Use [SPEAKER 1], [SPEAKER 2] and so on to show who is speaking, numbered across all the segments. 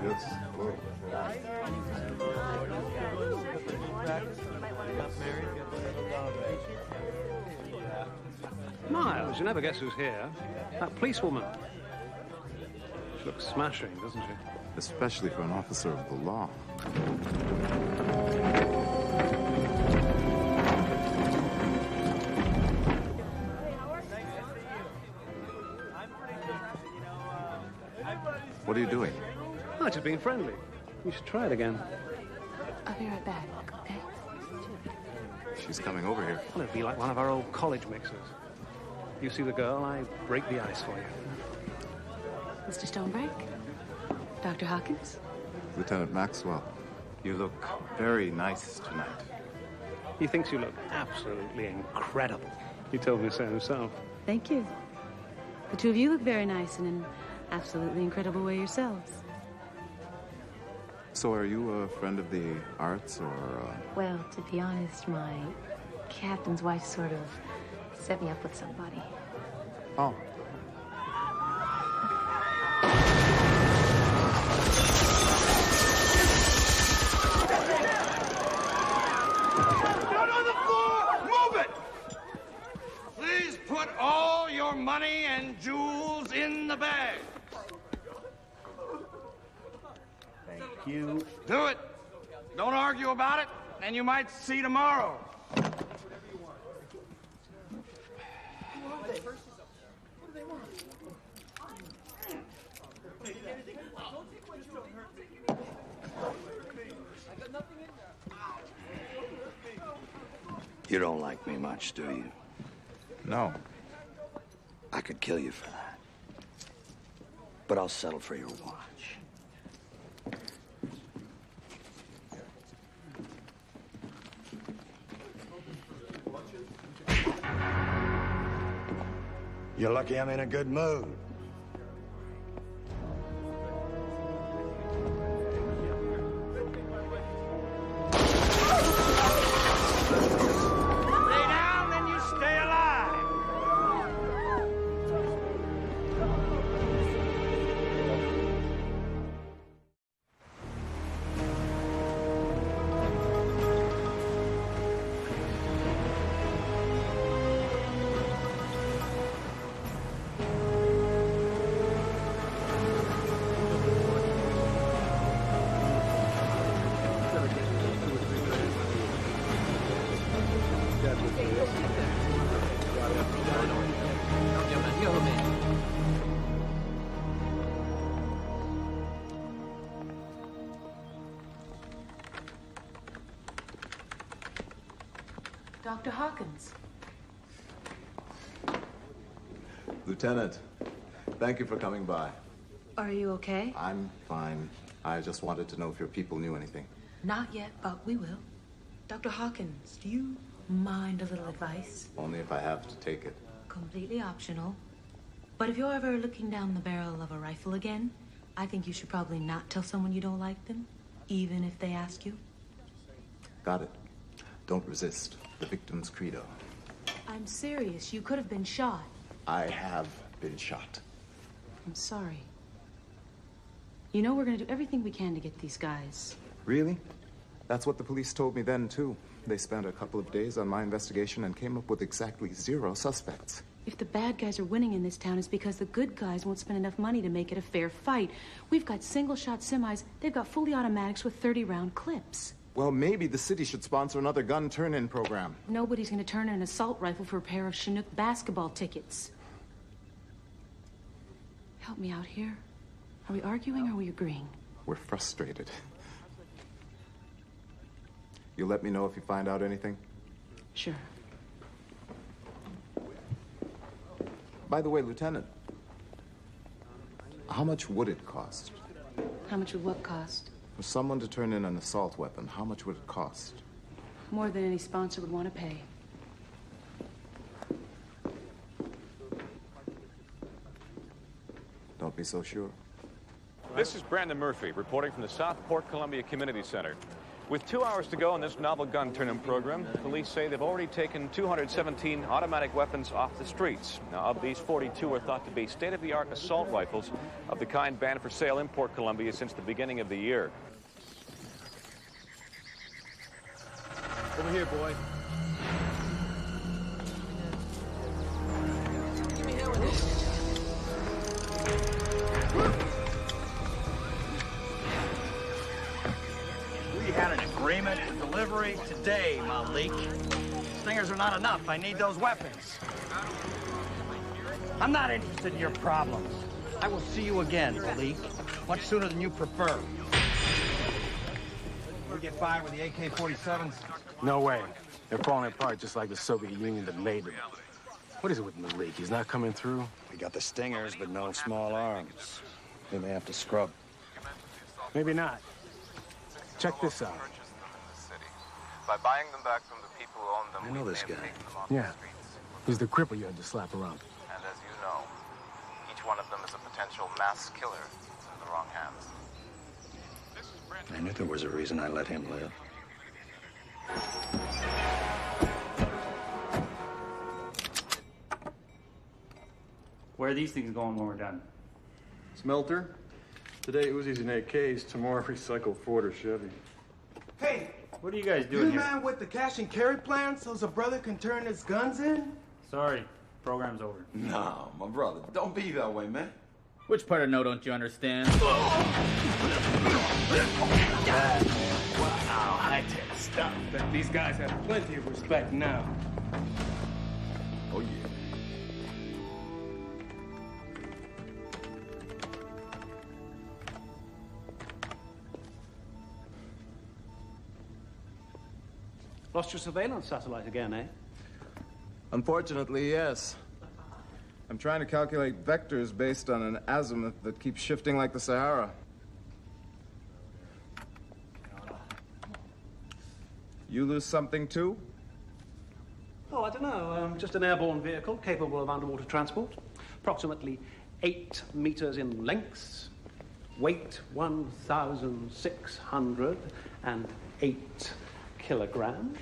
[SPEAKER 1] Yes. Hello.
[SPEAKER 2] Miles, you never guess who's here. That policewoman. She looks smashing, doesn't she?
[SPEAKER 1] Especially for an officer of the law. What are you doing?
[SPEAKER 2] Oh, just being friendly. You should try it again.
[SPEAKER 3] I'll be right back, okay?
[SPEAKER 1] She's coming over here.
[SPEAKER 2] Well, it'd be like one of our old college mixers. You see the girl, I break the ice for you.
[SPEAKER 3] Mr. Stonebreak? Dr. Hawkins?
[SPEAKER 1] Lieutenant Maxwell, you look very nice tonight.
[SPEAKER 2] He thinks you look absolutely incredible. He told me so himself.
[SPEAKER 3] Thank you. The two of you look very nice in an absolutely incredible way yourselves.
[SPEAKER 1] So are you a friend of the arts, or...
[SPEAKER 3] Well, to be honest, my captain's wife sort of set me up with somebody.
[SPEAKER 1] Oh.
[SPEAKER 4] Down on the floor! Move it! Please put all your money and jewels in the bag.
[SPEAKER 5] Thank you.
[SPEAKER 4] Do it. Don't argue about it, and you might see tomorrow.
[SPEAKER 5] You don't like me much, do you?
[SPEAKER 1] No.
[SPEAKER 5] I could kill you for that. But I'll settle for your watch.
[SPEAKER 4] You're lucky I'm in a good mood. Stay down, then you stay alive.
[SPEAKER 3] Dr. Hawkins.
[SPEAKER 1] Lieutenant, thank you for coming by.
[SPEAKER 3] Are you okay?
[SPEAKER 1] I'm fine. I just wanted to know if your people knew anything.
[SPEAKER 3] Not yet, but we will. Dr. Hawkins, do you mind a little advice?
[SPEAKER 1] Only if I have to take it.
[SPEAKER 3] Completely optional. But if you're ever looking down the barrel of a rifle again, I think you should probably not tell someone you don't like them, even if they ask you.
[SPEAKER 1] Got it. Don't resist. The victim's credo.
[SPEAKER 3] I'm serious. You could have been shot.
[SPEAKER 1] I have been shot.
[SPEAKER 3] I'm sorry. You know we're gonna do everything we can to get these guys.
[SPEAKER 1] Really? That's what the police told me then, too. They spent a couple of days on my investigation and came up with exactly 0 suspects.
[SPEAKER 3] If the bad guys are winning in this town, it's because the good guys won't spend enough money to make it a fair fight. We've got single-shot semis. They've got fully automatics with 30-round clips.
[SPEAKER 1] Well, maybe the city should sponsor another gun turn-in program.
[SPEAKER 3] Nobody's gonna turn in an assault rifle for a pair of Chinook basketball tickets. Help me out here. Are we arguing or are we agreeing?
[SPEAKER 1] We're frustrated. You'll let me know if you find out anything?
[SPEAKER 3] Sure.
[SPEAKER 1] By the way, Lieutenant, how much would it cost?
[SPEAKER 3] How much would what cost?
[SPEAKER 1] For someone to turn in an assault weapon, how much would it cost?
[SPEAKER 3] More than any sponsor would want to pay.
[SPEAKER 1] Don't be so sure.
[SPEAKER 6] This is Brandon Murphy reporting from the South Port Columbia Community Center. With 2 hours to go in this novel gun turn-in program, police say they've already taken 217 automatic weapons off the streets. Now, of these, 42 are thought to be state-of-the-art assault rifles of the kind banned for sale in Port Columbia since the beginning of the year.
[SPEAKER 7] Over here, boy. Give me hell with this.
[SPEAKER 4] We had an agreement for delivery today, Malik. Stingers are not enough. I need those weapons. I'm not interested in your problems. I will see you again, Malik. Much sooner than you prefer. We get by with the AK-47s?
[SPEAKER 7] No way. They're falling apart just like the Soviet Union that made them. What is it with Malik? He's not coming through?
[SPEAKER 5] We got the Stingers, but no small arms. We may have to scrub.
[SPEAKER 7] Maybe not. Check this out.
[SPEAKER 1] By buying them back from the people who own them,
[SPEAKER 5] I know this guy.
[SPEAKER 7] Yeah. He's the cripple you had to slap around.
[SPEAKER 1] And as you know, each one of them is a potential mass killer in the wrong hands.
[SPEAKER 5] I knew there was a reason I let him live.
[SPEAKER 8] Where are these things going when we're done?
[SPEAKER 9] Smelter. Today Uzis and AKs, tomorrow recycled Ford or Chevy.
[SPEAKER 10] Hey!
[SPEAKER 8] What are you guys doing here?
[SPEAKER 10] Man with the cash and carry plan so a brother can turn his guns in?
[SPEAKER 8] Sorry, program's over.
[SPEAKER 11] No, my brother, don't be that way, man.
[SPEAKER 8] Which part of no don't you understand?
[SPEAKER 10] Wow, high-tech stuff. But these guys have plenty of respect now.
[SPEAKER 11] Oh, yeah.
[SPEAKER 2] Lost your surveillance satellite again, eh?
[SPEAKER 1] Unfortunately, yes. I'm trying to calculate vectors based on an azimuth that keeps shifting like the Sahara. You lose something too?
[SPEAKER 2] Oh, I don't know. Just an airborne vehicle capable of underwater transport. Approximately 8 meters in length. Weight 1,608 kilograms.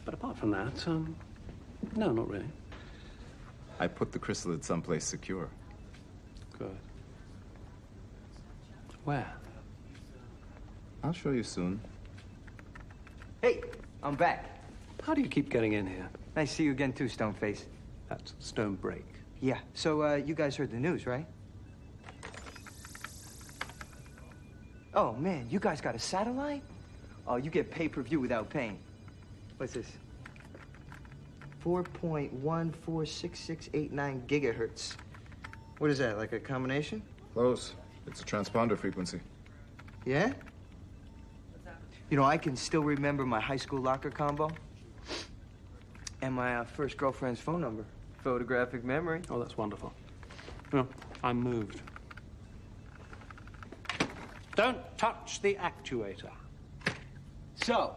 [SPEAKER 2] But apart from that, no, not really.
[SPEAKER 1] I put the chrysalid someplace secure.
[SPEAKER 2] Good. Where?
[SPEAKER 1] I'll show you soon.
[SPEAKER 12] Hey, I'm back.
[SPEAKER 2] How do you keep getting in here?
[SPEAKER 12] Nice to see you again, too, Stoneface.
[SPEAKER 2] That's Stone Break.
[SPEAKER 12] Yeah, so, you guys heard the news, right? Oh, man, you guys got a satellite? Oh, you get pay-per-view without paying. What's this? 4.146689 gigahertz. What is that, like a combination?
[SPEAKER 1] Close. It's a transponder frequency.
[SPEAKER 12] Yeah? You know, I can still remember my high school locker combo. And my first girlfriend's phone number. Photographic memory.
[SPEAKER 2] Oh, that's wonderful. Oh, I'm moved. Don't touch the actuator.
[SPEAKER 12] So,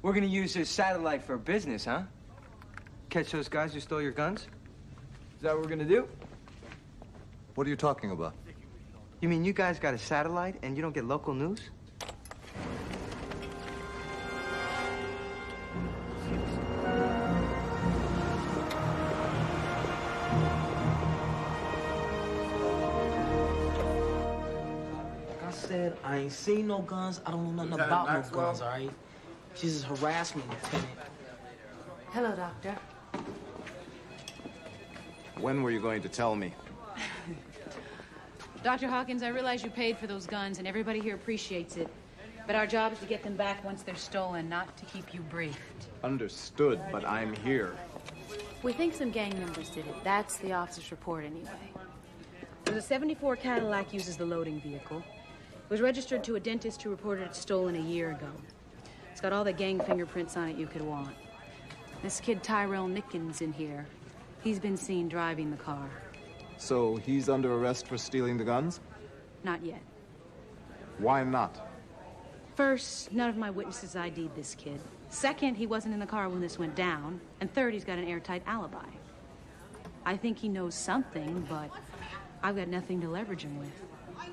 [SPEAKER 12] we're gonna use this satellite for business, huh? Catch those guys who stole your guns? Is that what we're gonna do?
[SPEAKER 1] What are you talking about?
[SPEAKER 12] You mean you guys got a satellite and you don't get local news?
[SPEAKER 13] Like I said, I ain't seen no guns. I don't know nothing
[SPEAKER 10] Lieutenant
[SPEAKER 13] about
[SPEAKER 10] Maxwell?
[SPEAKER 13] no guns, all right? She just harassed me, Lieutenant.
[SPEAKER 3] Hello, Doctor.
[SPEAKER 1] When were you going to tell me?
[SPEAKER 14] Dr. Hawkins, I realize you paid for those guns, and everybody here appreciates it. But our job is to get them back once they're stolen, not to keep you briefed.
[SPEAKER 1] Understood, but I'm here.
[SPEAKER 14] We think some gang members did it. That's the officer's report, anyway. There's a 74 Cadillac uses the loading vehicle. It was registered to a dentist who reported it stolen a year ago. It's got all the gang fingerprints on it you could want. This kid Tyrell Nickens in here, he's been seen driving the car.
[SPEAKER 1] So he's under arrest for stealing the guns?
[SPEAKER 14] Not yet.
[SPEAKER 1] Why not?
[SPEAKER 14] First, none of my witnesses ID'd this kid. Second, he wasn't in the car when this went down. And third, he's got an airtight alibi. I think he knows something, but I've got nothing to leverage him with.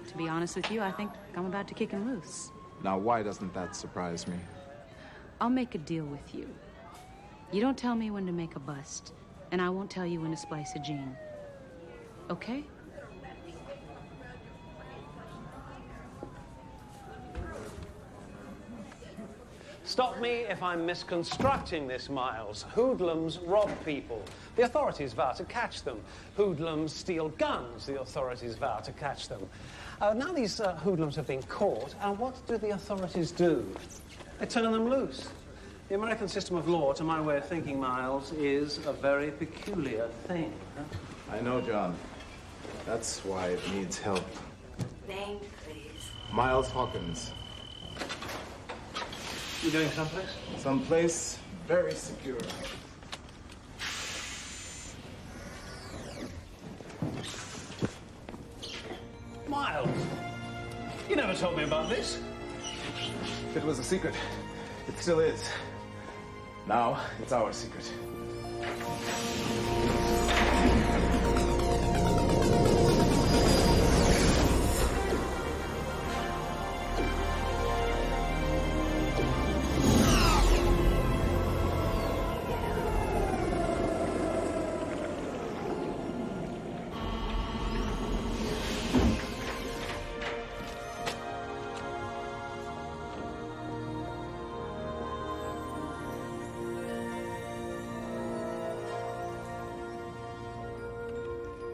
[SPEAKER 14] To be honest with you, I think I'm about to kick him loose.
[SPEAKER 1] Now, why doesn't that surprise me?
[SPEAKER 14] I'll make a deal with you. You don't tell me when to make a bust, and I won't tell you when to splice a gene. Okay?
[SPEAKER 2] Stop me if I'm misconstructing this, Miles. Hoodlums rob people. The authorities vow to catch them. Hoodlums steal guns. The authorities vow to catch them. Now these hoodlums have been caught, and what do the authorities do? They turn them loose. The American system of law, to my way of thinking, Miles, is a very peculiar thing.
[SPEAKER 1] I know, John. That's why it needs help.
[SPEAKER 3] Name, please.
[SPEAKER 1] Miles Hawkins.
[SPEAKER 2] You going someplace?
[SPEAKER 1] Someplace very secure.
[SPEAKER 2] Miles, you never told me about this.
[SPEAKER 1] It was a secret. It still is. Now, it's our secret.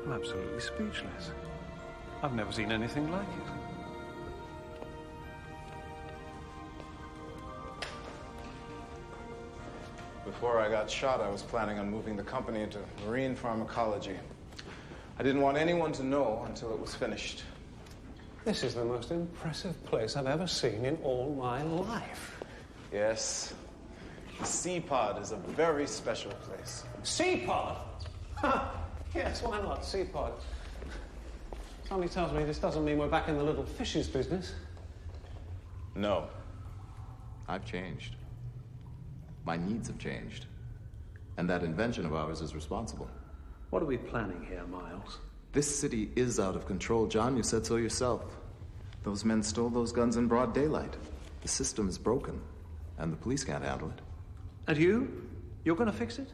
[SPEAKER 2] I'm absolutely speechless. I've never seen anything like it.
[SPEAKER 1] Before I got shot, I was planning on moving the company into marine pharmacology. I didn't want anyone to know until it was finished.
[SPEAKER 2] This is the most impressive place I've ever seen in all my life.
[SPEAKER 1] Yes. The Sea-Pod is a very special place.
[SPEAKER 2] Sea-Pod? Yes, why not? Sea-Pod. Somebody tells me this doesn't mean we're back in the little fishes business.
[SPEAKER 1] No. I've changed. My needs have changed. And that invention of ours is responsible.
[SPEAKER 2] What are we planning here, Miles?
[SPEAKER 1] This city is out of control, John. You said so yourself. Those men stole those guns in broad daylight. The system is broken, and the police can't handle it.
[SPEAKER 2] And you? You're going to fix it?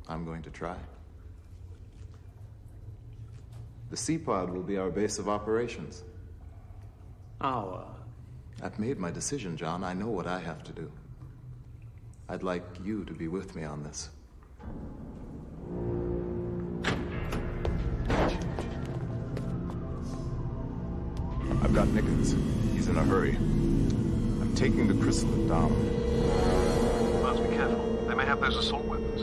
[SPEAKER 1] I'm going to try. The Sea-Pod will be our base of operations.
[SPEAKER 2] Our?
[SPEAKER 1] I've made my decision, John. I know what I have to do. I'd like you to be with me on this. I've got Nickens. He's in a hurry. I'm taking the chrysalid down.
[SPEAKER 2] Must be careful. They may have those assault weapons.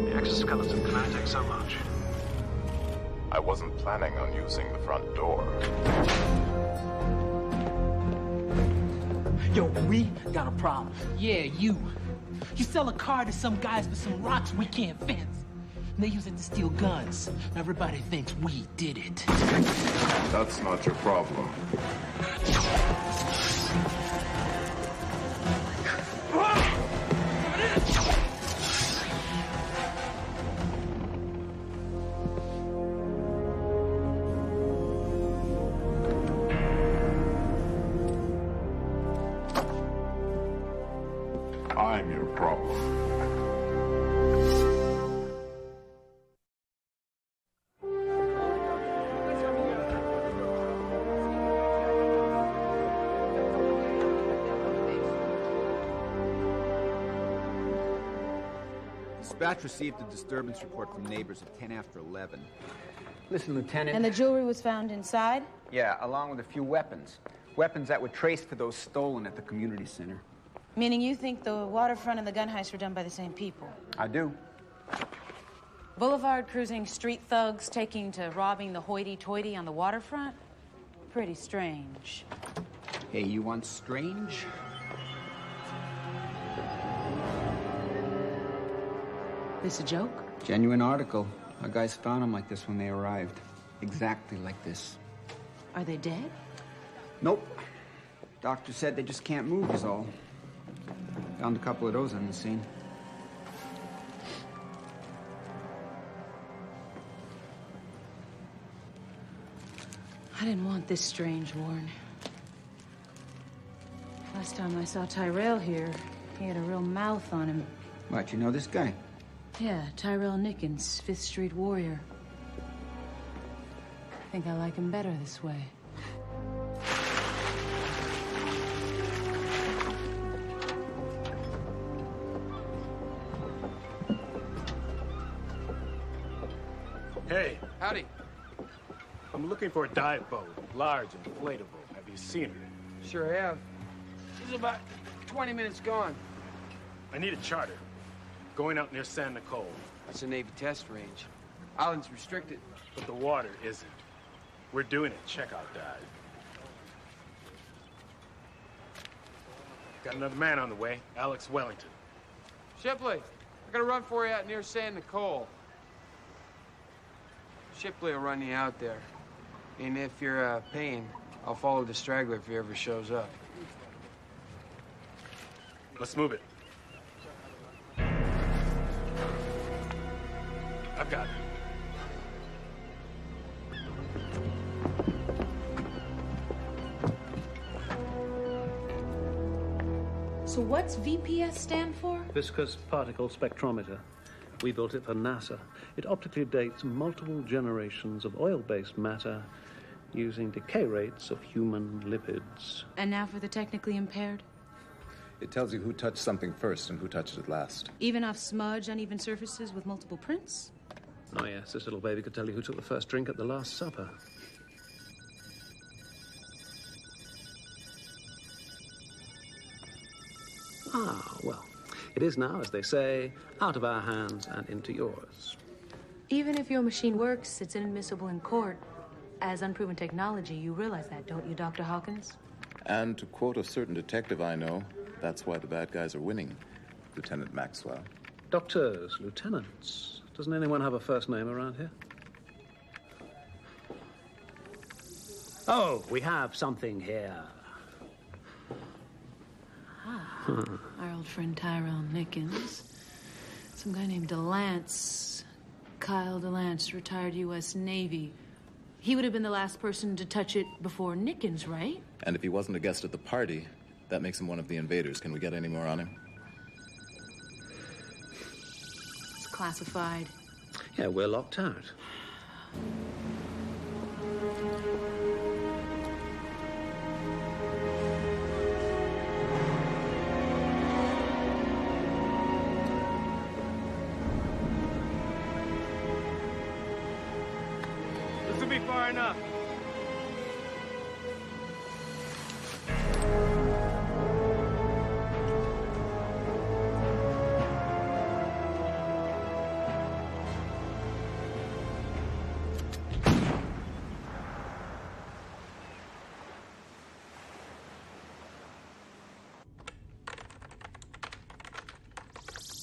[SPEAKER 2] The exoskeleton can only take so much.
[SPEAKER 1] I wasn't planning on using the front door.
[SPEAKER 13] Yo, we got a problem. Yeah, you. You sell a car to some guys with some rocks we can't fence. And they use it to steal guns. Everybody thinks we did it.
[SPEAKER 1] That's not your problem. I'm your problem.
[SPEAKER 15] Dispatch received a disturbance report from neighbors at 10 after 11.
[SPEAKER 16] Listen, Lieutenant.
[SPEAKER 14] And the jewelry was found inside?
[SPEAKER 16] Yeah, along with a few weapons. Weapons that were traced to those stolen at the community center.
[SPEAKER 14] Meaning you think the waterfront and the gun heist were done by the same people?
[SPEAKER 16] I do.
[SPEAKER 14] Boulevard cruising street thugs taking to robbing the hoity-toity on the waterfront? Pretty strange.
[SPEAKER 16] Hey, you want strange?
[SPEAKER 14] This a joke?
[SPEAKER 16] Genuine article. Our guys found them like this when they arrived. Exactly like this.
[SPEAKER 14] Are they dead?
[SPEAKER 16] Nope. Doctor said they just can't move is all. Found a couple of those on the scene.
[SPEAKER 14] I didn't want this strange, Warren. Last time I saw Tyrell here, he had a real mouth on him.
[SPEAKER 16] What, you know this guy?
[SPEAKER 14] Yeah, Tyrell Nickens, 5th Street Warrior. I think I like him better this way.
[SPEAKER 7] Hey.
[SPEAKER 16] Howdy.
[SPEAKER 7] I'm looking for a dive boat, large and inflatable. Have you seen her?
[SPEAKER 12] Sure have. She's about 20 minutes gone.
[SPEAKER 7] I need a charter. Going out near San Nicole.
[SPEAKER 12] That's a Navy test range. Island's restricted.
[SPEAKER 7] But the water isn't. We're doing a checkout dive. Got another man on the way, Alex Wellington.
[SPEAKER 12] Shipley, I got a run for you out near San Nicole. Shipley will run you out there. And if you're paying, I'll follow the straggler if he ever shows up.
[SPEAKER 7] Let's move it. I've got it.
[SPEAKER 14] So what's VPS stand for?
[SPEAKER 2] Viscous particle spectrometer. We built it for NASA. It optically dates multiple generations of oil-based matter using decay rates of human lipids.
[SPEAKER 14] And now for the technically impaired?
[SPEAKER 1] It tells you who touched something first and who touched it last.
[SPEAKER 14] Even off smudge, uneven surfaces with multiple prints?
[SPEAKER 2] Oh, yes, this little baby could tell you who took the first drink at the Last Supper. Ah, well, it is now, as they say, out of our hands and into yours.
[SPEAKER 3] Even if your machine works, it's inadmissible in court. As unproven technology, you realize that, don't you, Dr. Hawkins?
[SPEAKER 1] And to quote a certain detective I know, that's why the bad guys are winning, Lieutenant Maxwell.
[SPEAKER 2] Doctors, lieutenants. Doesn't anyone have a first name around here? Oh, we have something here.
[SPEAKER 14] Our old friend Tyrell Nickens. Some guy named DeLance. Kyle DeLance, retired U.S. Navy. He would have been the last person to touch it before Nickens, right?
[SPEAKER 1] And if he wasn't a guest at the party, that makes him one of the invaders. Can we get any more on him?
[SPEAKER 14] It's classified.
[SPEAKER 2] Yeah, we're locked out.
[SPEAKER 10] This will be far enough.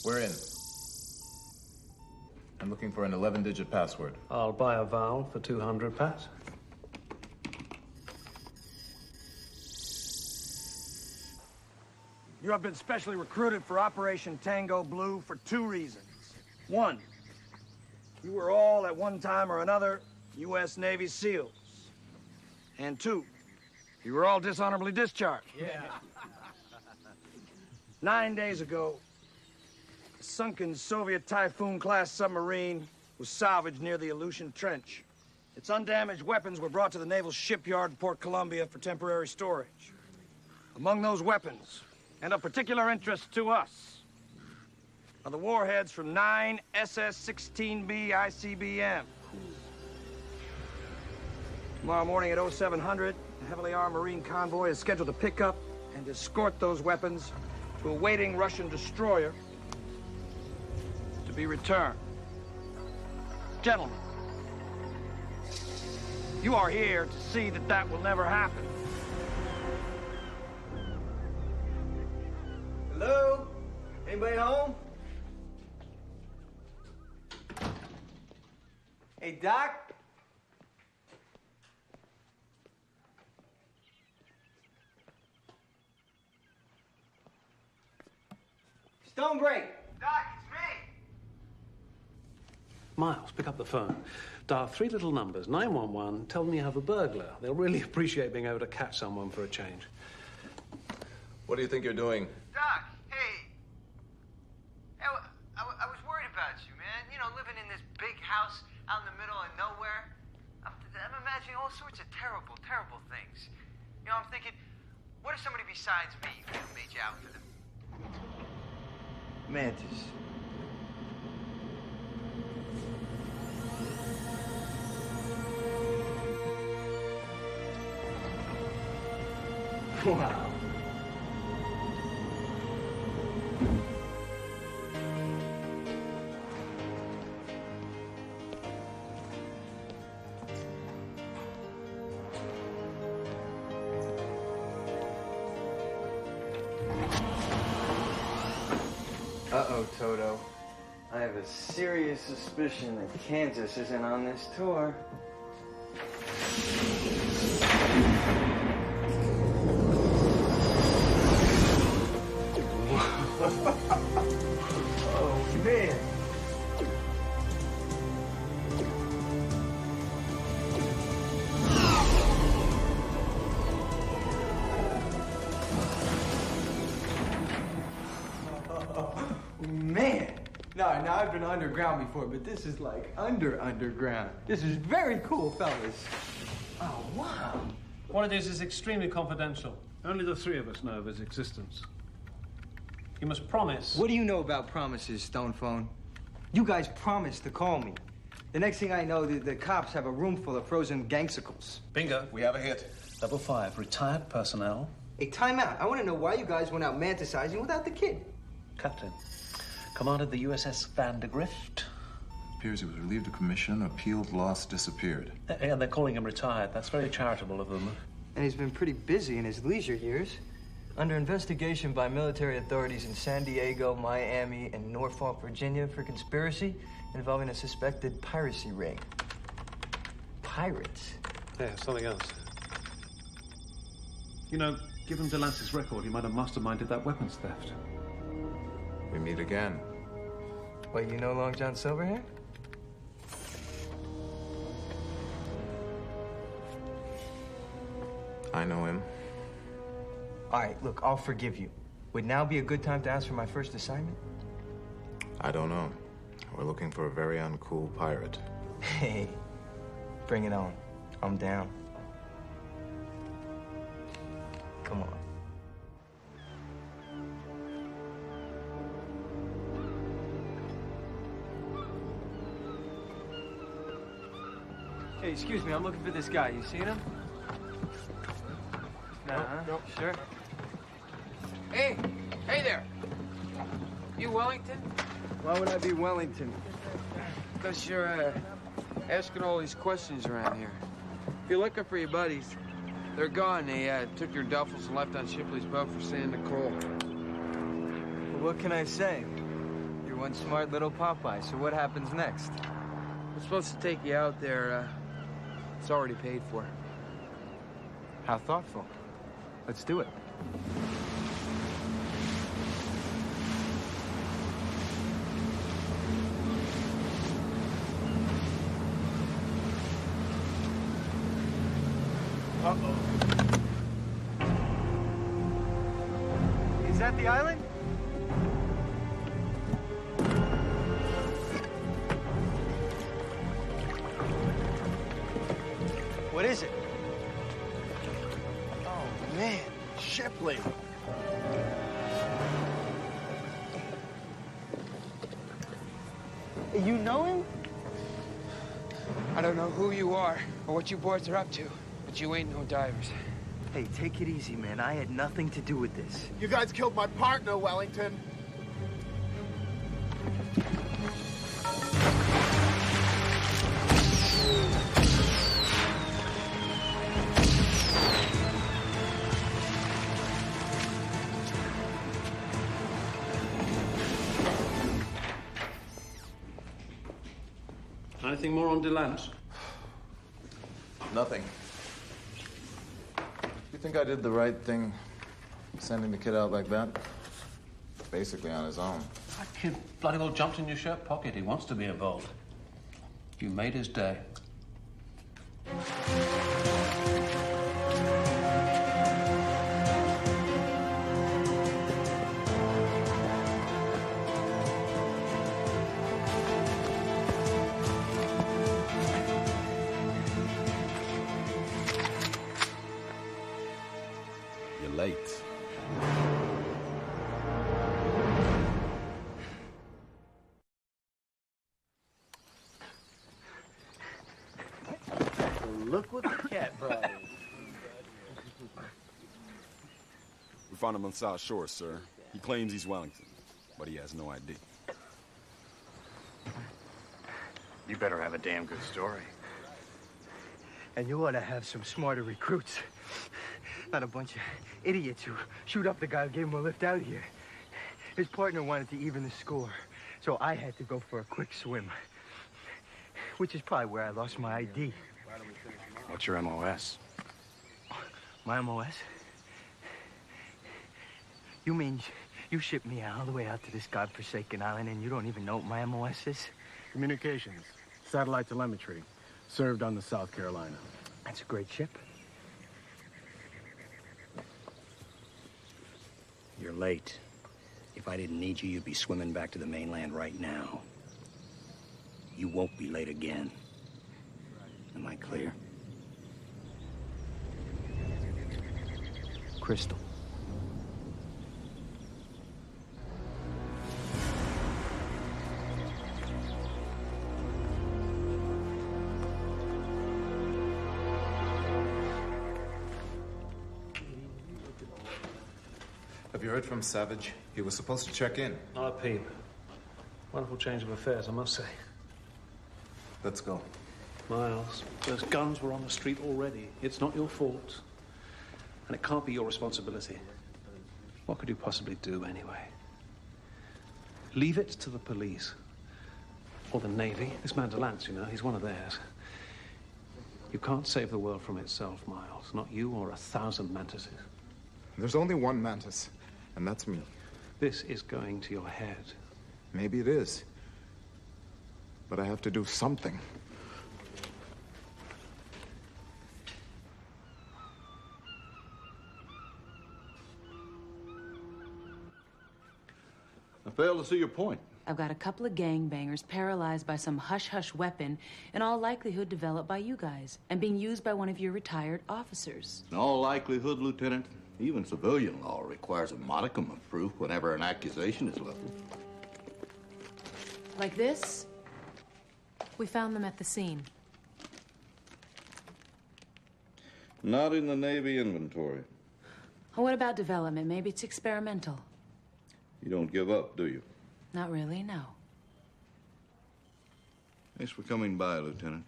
[SPEAKER 1] We're in. I'm looking for an 11-digit password.
[SPEAKER 2] I'll buy a vowel for 200, Pat.
[SPEAKER 10] You have been specially recruited for Operation Tango Blue for 2 reasons. 1, you were all at one time or another U.S. Navy SEALs. And 2, you were all dishonorably discharged.
[SPEAKER 2] Yeah.
[SPEAKER 10] 9 days ago, a sunken Soviet Typhoon-class submarine was salvaged near the Aleutian Trench. Its undamaged weapons were brought to the naval shipyard in Port Columbia for temporary storage. Among those weapons, and of particular interest to us, are the warheads from 9 SS-16B ICBMs. Tomorrow morning at 0700, a heavily armed Marine convoy is scheduled to pick up and escort those weapons to a waiting Russian destroyer to be returned. Gentlemen, you are here to see that that will never happen.
[SPEAKER 12] Hello? Anybody home? Hey, Doc? Stone break. Doc, it's me.
[SPEAKER 2] Miles, pick up the phone. Dial 3 little numbers, 911, tell them you have a burglar. They'll really appreciate being able to catch someone for a change.
[SPEAKER 1] What do you think you're doing?
[SPEAKER 12] Doc, hey. I was worried about you, man. You know, living in this big house out in the middle of nowhere. I'm imagining all sorts of terrible, terrible things. You know, I'm thinking, what if somebody besides me made you out for them? Mantis. Wow. Uh-oh, Toto. I have a serious suspicion that Kansas isn't on this tour. Oh, man. Man. Now I've been underground before, but this is like underground. This is very cool, fellas. Oh, wow.
[SPEAKER 2] What it is extremely confidential. Only the three of us know of its existence. You must promise.
[SPEAKER 12] What do you know about promises, Stone Phone? You guys promised to call me. The next thing I know, the cops have a room full of frozen gangsicles.
[SPEAKER 2] Bingo, we have a hit. Level 5, retired personnel.
[SPEAKER 12] Hey, time out. I want to know why you guys went out manticizing without the kid.
[SPEAKER 2] Captain, commanded the USS Van de Grift.
[SPEAKER 1] Appears he was relieved of commission, appealed, lost, disappeared.
[SPEAKER 2] And they're calling him retired. That's very charitable of them.
[SPEAKER 12] And he's been pretty busy in his leisure years. Under investigation by military authorities in San Diego, Miami, and Norfolk, Virginia for conspiracy involving a suspected piracy ring. Pirates?
[SPEAKER 2] Yeah, something else. You know, given Delance's record, he might have masterminded that weapons theft.
[SPEAKER 1] We meet again.
[SPEAKER 12] Wait, you know Long John Silverhair?
[SPEAKER 1] I know him.
[SPEAKER 12] All right, look, I'll forgive you. Would now be a good time to ask for my first assignment?
[SPEAKER 1] I don't know. We're looking for a very uncool pirate.
[SPEAKER 12] Hey, bring it on. I'm down. Come on. Hey, excuse me, I'm looking for this guy. You seen him?
[SPEAKER 17] Nope.
[SPEAKER 12] Sure.
[SPEAKER 17] Hey there. You Wellington?
[SPEAKER 12] Why would I be Wellington?
[SPEAKER 17] Because you're asking all these questions around here. If you're looking for your buddies, they're gone. They took your duffels and left on Shipley's boat for San Nicole.
[SPEAKER 12] Well, what can I say? You're one smart little Popeye, so what happens next?
[SPEAKER 17] I'm supposed to take you out there. It's already paid for.
[SPEAKER 12] How thoughtful. Let's do it. Uh-oh. Is that the island? What is it? Oh, man. Shipley. You know him?
[SPEAKER 17] I don't know who you are or what you boys are up to, but you ain't no divers.
[SPEAKER 12] Hey, take it easy, man. I had nothing to do with this.
[SPEAKER 18] You guys killed my partner, Wellington.
[SPEAKER 2] Anything more on Delance?
[SPEAKER 1] Nothing. You think I did the right thing sending the kid out like that? Basically on his own.
[SPEAKER 2] That kid bloody well jumped in your shirt pocket. He wants to be involved. You made his day.
[SPEAKER 19] found him on South Shore, sir. He claims he's Wellington, but he has no ID.
[SPEAKER 20] You better have a damn good story.
[SPEAKER 21] And you ought to have some smarter recruits. Not a bunch of idiots who shoot up the guy who gave him a lift out here. His partner wanted to even the score, so I had to go for a quick swim. Which is probably where I lost my ID.
[SPEAKER 20] What's your MOS?
[SPEAKER 21] My MOS? You mean you shipped me all the way out to this godforsaken island and you don't even know what my MOS is?
[SPEAKER 7] Communications, satellite telemetry, served on the South Carolina.
[SPEAKER 21] That's a great ship.
[SPEAKER 20] You're late. If I didn't need you, you'd be swimming back to the mainland right now. You won't be late again. Am I clear?
[SPEAKER 21] Crystal.
[SPEAKER 1] Have you heard from Savage? He was supposed to check in.
[SPEAKER 2] Not a peep. Wonderful change of affairs, I must say.
[SPEAKER 1] Let's go.
[SPEAKER 2] Miles, those guns were on the street already. It's not your fault. And it can't be your responsibility. What could you possibly do anyway? Leave it to the police. Or the Navy. This man's a Lance, you know. He's one of theirs. You can't save the world from itself, Miles. Not you or 1,000 mantises.
[SPEAKER 1] There's only one Mantis, and that's me.
[SPEAKER 2] This is going to your head.
[SPEAKER 1] Maybe it is. But I have to do something.
[SPEAKER 11] I fail to see your point.
[SPEAKER 3] I've got a couple of gangbangers paralyzed by some hush-hush weapon, in all likelihood developed by you guys, and being used by one of your retired officers.
[SPEAKER 11] In all likelihood, Lieutenant, even civilian law requires a modicum of proof whenever an accusation is leveled.
[SPEAKER 3] Like this? We found them at the scene.
[SPEAKER 11] Not in the Navy inventory.
[SPEAKER 3] What about development? Maybe it's experimental.
[SPEAKER 11] You don't give up, do you?
[SPEAKER 3] Not really, no.
[SPEAKER 11] Thanks for coming by, Lieutenant.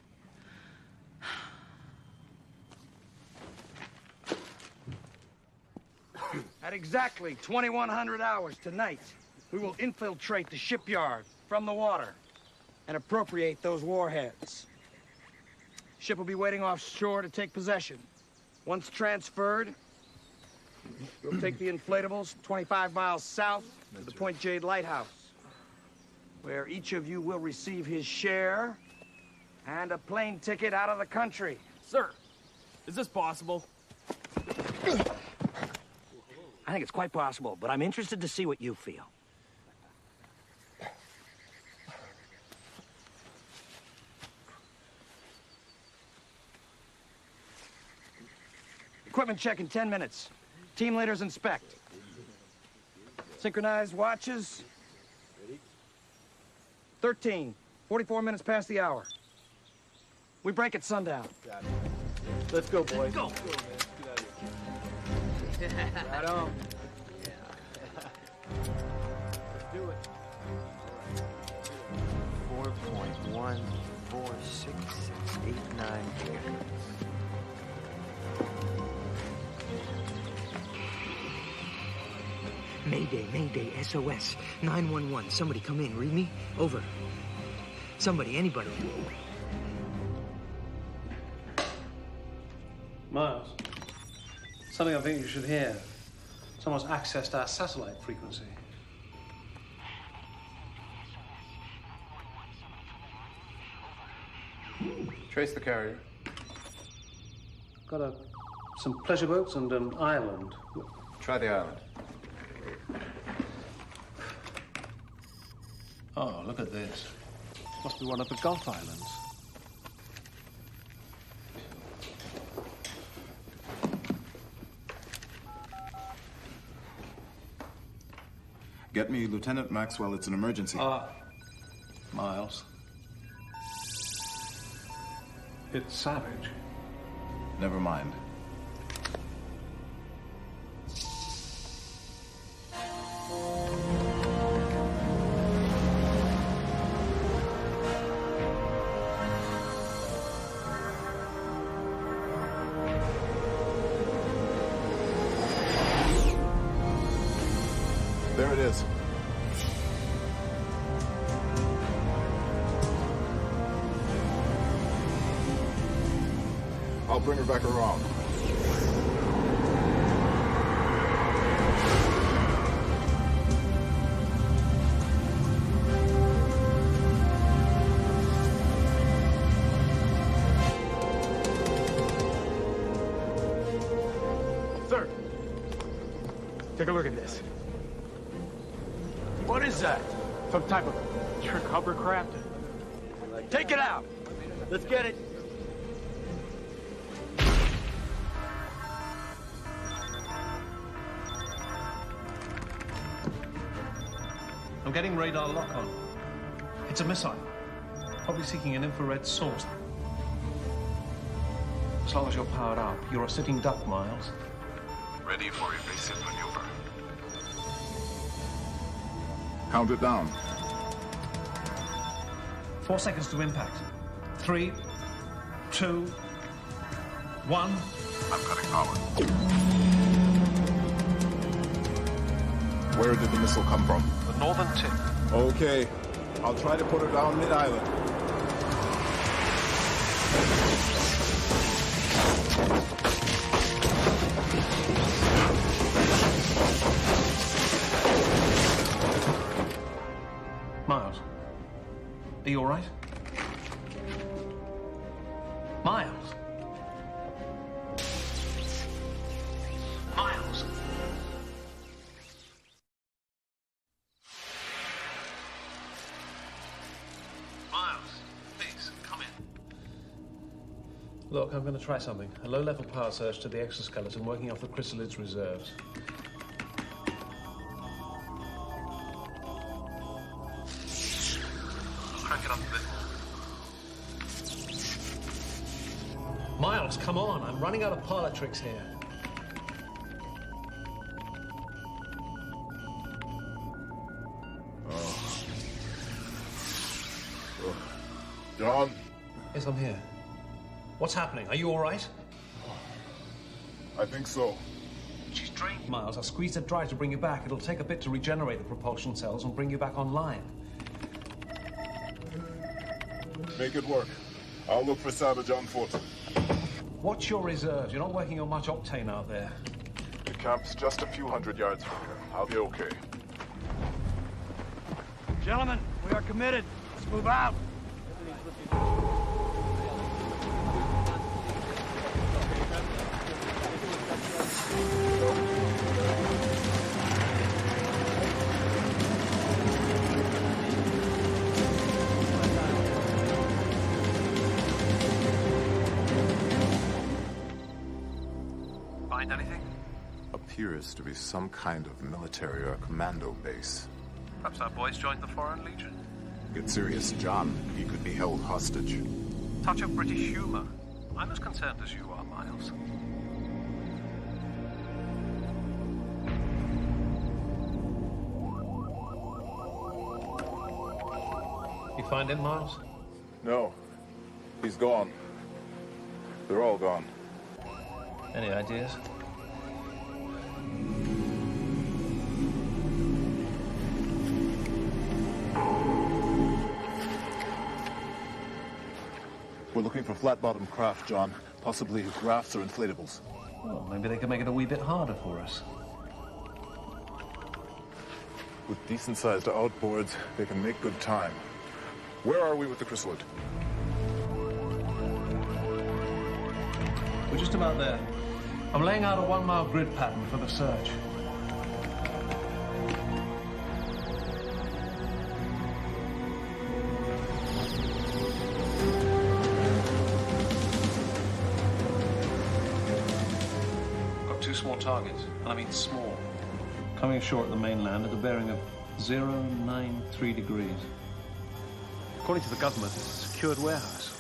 [SPEAKER 10] At exactly 2100 hours tonight, we will infiltrate the shipyard from the water and appropriate those warheads. Ship will be waiting offshore to take possession. Once transferred, we'll take the inflatables 25 miles south to the Point Jade Lighthouse, where each of you will receive his share and a plane ticket out of the country.
[SPEAKER 22] Sir, is this possible?
[SPEAKER 21] I think it's quite possible, but I'm interested to see what you feel. Equipment check in 10 minutes. Team leaders inspect. Synchronized watches. 13, 44 minutes past the hour. We break at sundown.
[SPEAKER 22] Let's go, boys.
[SPEAKER 21] Go.
[SPEAKER 22] Right on.
[SPEAKER 21] Let's do it.
[SPEAKER 12] 4.146689.
[SPEAKER 21] Mayday, Mayday, SOS. 911. Somebody come in. Read me? Over. Somebody, anybody.
[SPEAKER 2] Miles, something I think you should hear. Someone's accessed our satellite frequency.
[SPEAKER 1] Trace the carrier.
[SPEAKER 2] Got some pleasure boats and an island.
[SPEAKER 1] Try the island.
[SPEAKER 2] Oh, look at this. Must be one of the Gulf Islands.
[SPEAKER 1] Get me Lieutenant Maxwell. It's an emergency.
[SPEAKER 2] Miles. It's Savage.
[SPEAKER 1] Never mind.
[SPEAKER 19] There it is. I'll bring her back around.
[SPEAKER 21] Sir, take a look at this.
[SPEAKER 10] What is that?
[SPEAKER 21] Some type of trick hovercraft.
[SPEAKER 10] Take it out.
[SPEAKER 21] Let's get it.
[SPEAKER 2] I'm getting radar lock-on. It's a missile. Probably seeking an infrared source. As long as you're powered up, you're a sitting duck, Miles.
[SPEAKER 19] Ready for evasive maneuver. Count it down.
[SPEAKER 2] 4 seconds to impact. 3, 2, 1.
[SPEAKER 19] I'm cutting power. Where did the missile come from?
[SPEAKER 2] The northern tip.
[SPEAKER 19] Okay. I'll try to put her down mid-island.
[SPEAKER 2] Miles, are you all right? Miles? Miles? Miles, please, come in. Look, I'm going to try something. A low-level power surge to the exoskeleton, working off the chrysalids reserves. Crank it up a bit more. Miles, come on. I'm running out of parlor tricks here.
[SPEAKER 19] John?
[SPEAKER 2] Yes, I'm here. What's happening? Are you all right?
[SPEAKER 19] I think so.
[SPEAKER 2] She's drained, Miles. I squeezed it dry to bring you back. It'll take a bit to regenerate the propulsion cells and bring you back online.
[SPEAKER 19] Make it work. I'll look for salvage on foot.
[SPEAKER 2] What's your reserves? You're not working on much octane out there.
[SPEAKER 19] The camp's just a few hundred yards from here. I'll be okay.
[SPEAKER 10] Gentlemen, we are committed. Let's move out.
[SPEAKER 2] Find anything?
[SPEAKER 1] Appears to be some kind of military or commando base.
[SPEAKER 2] Perhaps our boys joined the Foreign Legion.
[SPEAKER 1] Get serious, John. He could be held hostage.
[SPEAKER 2] Touch of British humor. I'm as concerned as you are, Miles. You find him, Miles?
[SPEAKER 19] No. He's gone. They're all gone.
[SPEAKER 2] Any ideas?
[SPEAKER 19] We're looking for flat-bottomed craft, John. Possibly rafts or inflatables.
[SPEAKER 2] Well, maybe they can make it a wee bit harder for us.
[SPEAKER 19] With decent-sized outboards, they can make good time. Where are we with the chrysalid?
[SPEAKER 2] We're just about there. I'm laying out a 1-mile grid pattern for the search. Got 2 small targets, and I mean small. Coming ashore at the mainland at a bearing of 093 degrees. According to the government, it's a secured warehouse.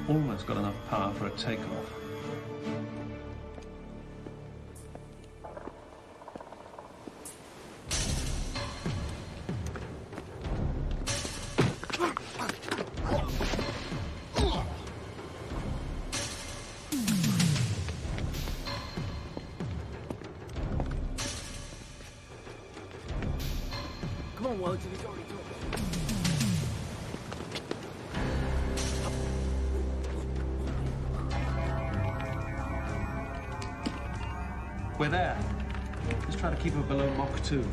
[SPEAKER 2] We've almost got enough power for a takeoff.
[SPEAKER 13] Come on, Wellington, he's already doing it.
[SPEAKER 4] We're there. Just try to keep her below Mach 2.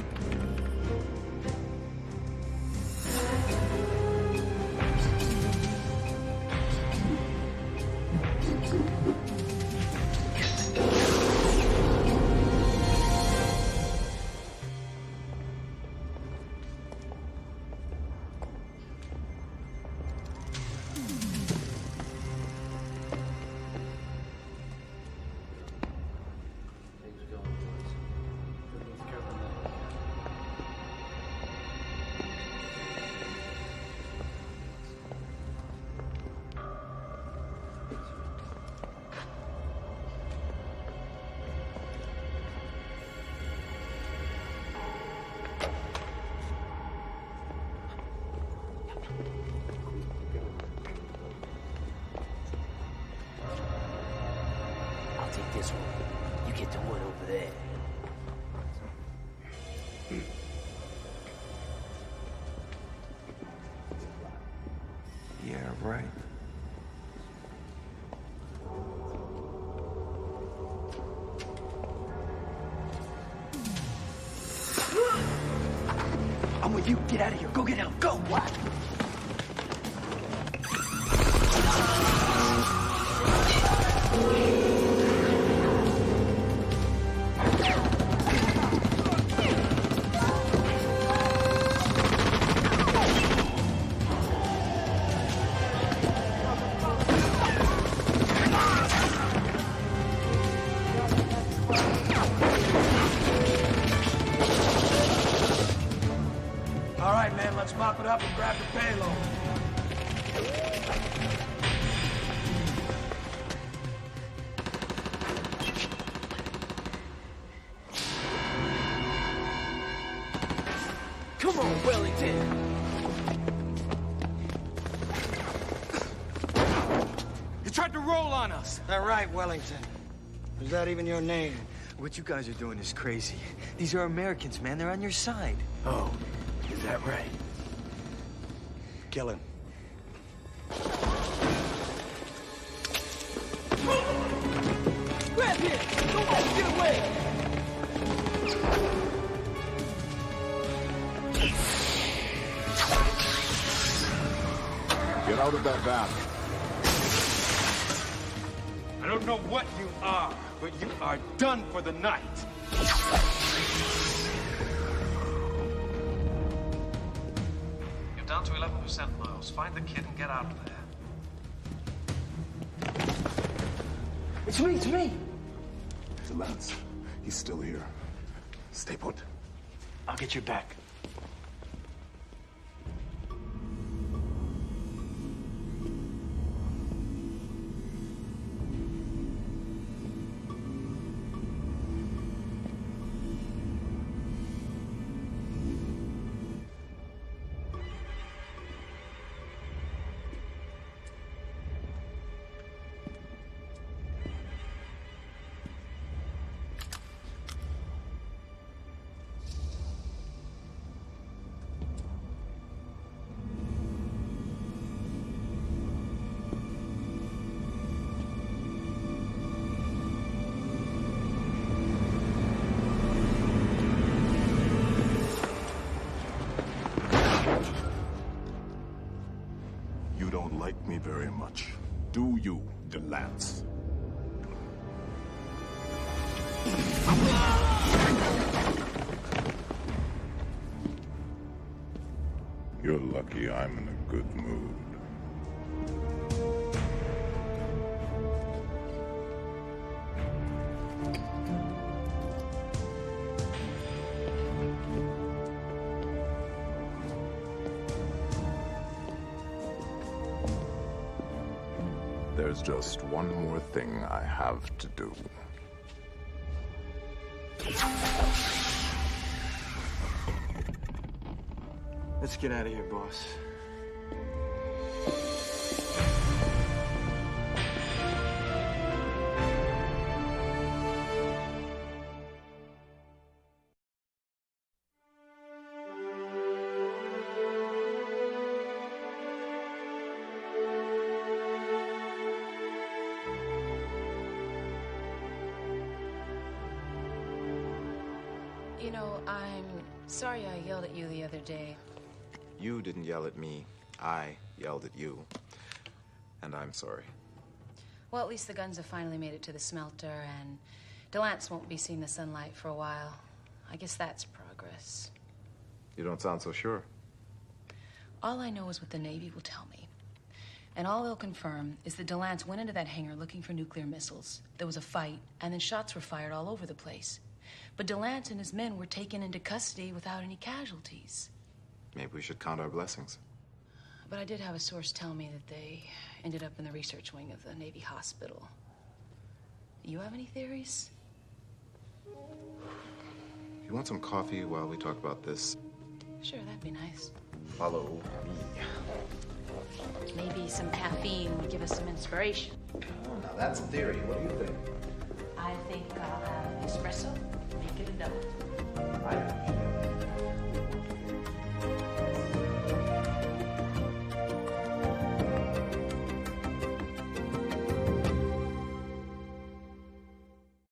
[SPEAKER 13] I'll take this one. You get the one over there.
[SPEAKER 10] Yeah, right.
[SPEAKER 13] I'm with you. Get out of here. Go get out. Go. What?
[SPEAKER 10] All right, man, let's mop it up and grab the payload.
[SPEAKER 13] Come on, Wellington.
[SPEAKER 10] You tried to roll on us. That right, Wellington. Is that even your name?
[SPEAKER 21] What you guys are doing is crazy. These are Americans, man. They're on your side.
[SPEAKER 13] Oh, is that right?
[SPEAKER 10] Kill him.
[SPEAKER 13] Grab him! Don't let him get away!
[SPEAKER 19] Get out of that van.
[SPEAKER 9] I don't know what you are, but you are done for the night.
[SPEAKER 2] You're down to 11%, Miles. Find the kid and get out of there.
[SPEAKER 21] It's me, it's me.
[SPEAKER 19] The Lance. He's still here. Stay put.
[SPEAKER 21] I'll get your back.
[SPEAKER 19] You don't like me very much, do you, the Lance? You're lucky I'm in a good mood. There's just one more thing I have to do.
[SPEAKER 21] Let's get out of here, boss.
[SPEAKER 14] You know, I'm sorry I yelled at you the other day.
[SPEAKER 1] You didn't yell at me. I yelled at you. And I'm sorry.
[SPEAKER 14] Well, at least the guns have finally made it to the smelter, and DeLance won't be seeing the sunlight for a while. I guess that's progress.
[SPEAKER 1] You don't sound so sure.
[SPEAKER 14] All I know is what the Navy will tell me. And all they'll confirm is that DeLance went into that hangar looking for nuclear missiles. There was a fight, and then shots were fired all over the place. But DeLance and his men were taken into custody without any casualties.
[SPEAKER 1] Maybe we should count our blessings.
[SPEAKER 14] But I did have a source tell me that they ended up in the research wing of the Navy hospital. You have any theories?
[SPEAKER 1] You want some coffee while we talk about this?
[SPEAKER 14] Sure, that'd be nice.
[SPEAKER 1] Follow me.
[SPEAKER 14] Maybe some caffeine would give us some inspiration.
[SPEAKER 1] Oh, now that's a theory. What do you think?
[SPEAKER 14] I think I'll have an espresso, make it a double.
[SPEAKER 1] I